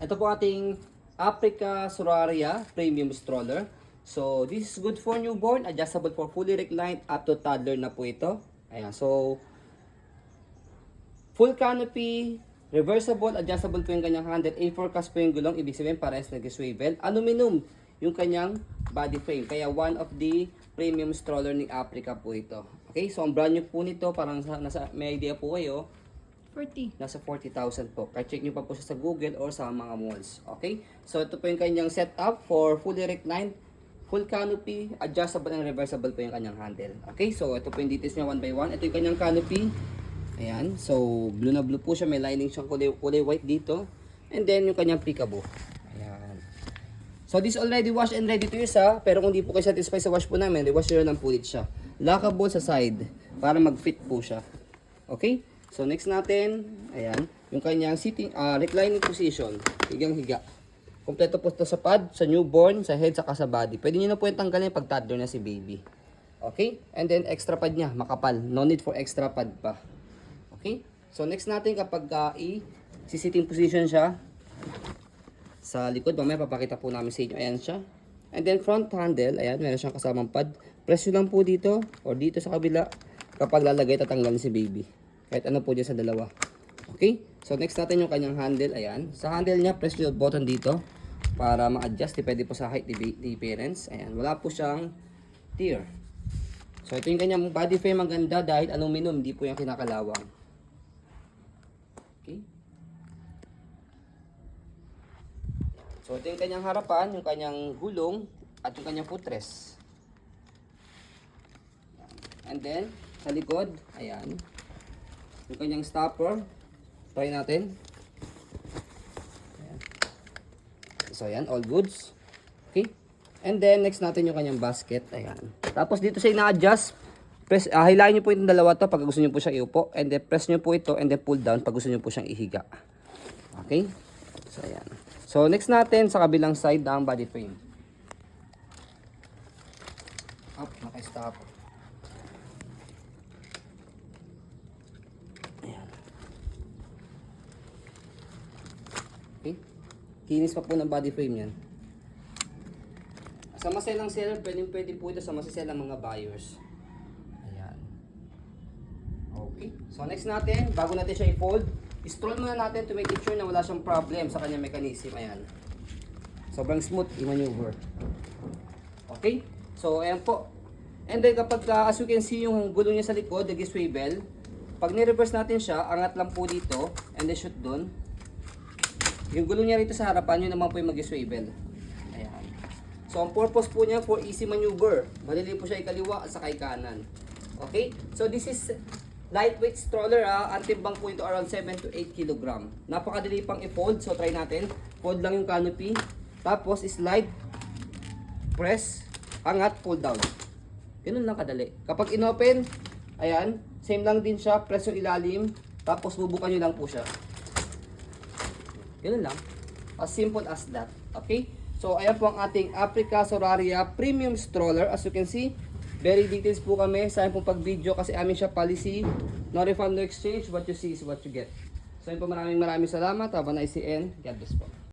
Ito po ating Africa Suraria Premium Stroller. So, this is good for newborn, adjustable for fully reclined, up to toddler na po ito. Ayan, so, full canopy, reversible, adjustable po yung kanyang handle. A4 cast po yung gulong, ibig sabihin parehas nag-swivel. Aluminum yung kanyang body frame. Kaya one of the premium stroller ni Africa po ito. Okay, so ang brand new po nito, parang may idea po kayo, 40. nasa 40,000 po. Kaya check nyo pa po siya sa Google or sa mga malls. Okay? So ito po yung kanyang setup for fully reclined, full canopy, adjustable and reversible po yung kanyang handle. Okay? So ito po yung details niya one by one. Ito yung kanyang canopy. Ayan. So blue na blue po siya. May lining siyang kulay white dito. And then yung kanyang peekaboo. Ayan. So this already washed and ready to use ha. Pero kung di po kayo satisfied sa wash po namin, rewash nyo lang po ulit siya. Lockable sa side para mag-fit po siya. Okay? So next natin, ayan, yung kanyang sitting, reclining position, higang-higa. Kompleto po ito sa pad, sa newborn, sa head, saka sa body. Pwede nyo na po yung tanggalin pag toddler na si baby. Okay? And then extra pad niya, makapal. No need for extra pad pa. Okay? So next natin kapag i-sitting position siya, sa likod, mamaya papakita po namin sa inyo. Ayan siya. And then front handle, ayan, meron siyang kasamang pad. Press nyo lang po dito, or dito sa kabila, kapag lalagay, tatanggalin si baby. Kahit ano po dyan sa dalawa. Okay? So next natin yung kanyang handle. Ayan. Sa handle niya, press yung button dito para ma-adjust. Depende po sa height ni parents. Ayan. Wala po siyang tear. So ito yung kanyang body frame. Maganda dahil aluminum. Hindi po yung kinakalawang. Okay? So ito yung kanyang harapan, yung kanyang gulong, at yung kanyang footrest. And then, sa likod, ayan. Yung kanyang stopper, try natin. Ayan. So ayan, all goods. Okay. And then next natin yung kanyang basket. Ayan. Tapos dito siya ina-adjust. Press, hilahin nyo po itong dalawa to pag gusto nyo po siyang iupo. And then press nyo po ito and then pull down pag gusto nyo po siyang ihiga. Okay. So ayan. So next natin sa kabilang side ang body frame. Up, naka-stop. Okay? Kinis pa po ng body frame yan. Sa masel ng seller, pwede po ito sa masel ng mga buyers. Ayan. Okay. So next natin, bago natin siya i-fold, i-stroll muna natin to make sure na wala siyang problem sa kanyang mechanism. Ayan. Sobrang smooth i-maneuver. Okay? So ayan po. And then kapag as you can see yung gulong niya sa likod, nag-swivel, pag ni-reverse natin siya, angat lang po dito and then shoot doon. Yung gulong niya rito sa harapan, yun naman po yung mag-swivel. Ayan. So, ang purpose po niya for easy maneuver. Madali po siya ikaliwa at saka ikanan. Okay? So, this is lightweight stroller. Ang timbang po ito around 7 to 8 kg. Napakadali pang i-fold. So, try natin. Fold lang yung canopy. Tapos, slide. Press. Angat. Pull down. Ganun lang kadali. Kapag inopen, ayan. Same lang din siya. Press yung ilalim. Tapos, bubukan nyo lang po siya. Ganun lang. As simple as that. Okay? So, ayan po ang ating Africa Suraria Premium Stroller. As you can see, very details po kami. Sayang pong pag-video kasi amin siya policy. No refund, no exchange. What you see is what you get. So, ayan po maraming salamat. Have a nice day and God bless po.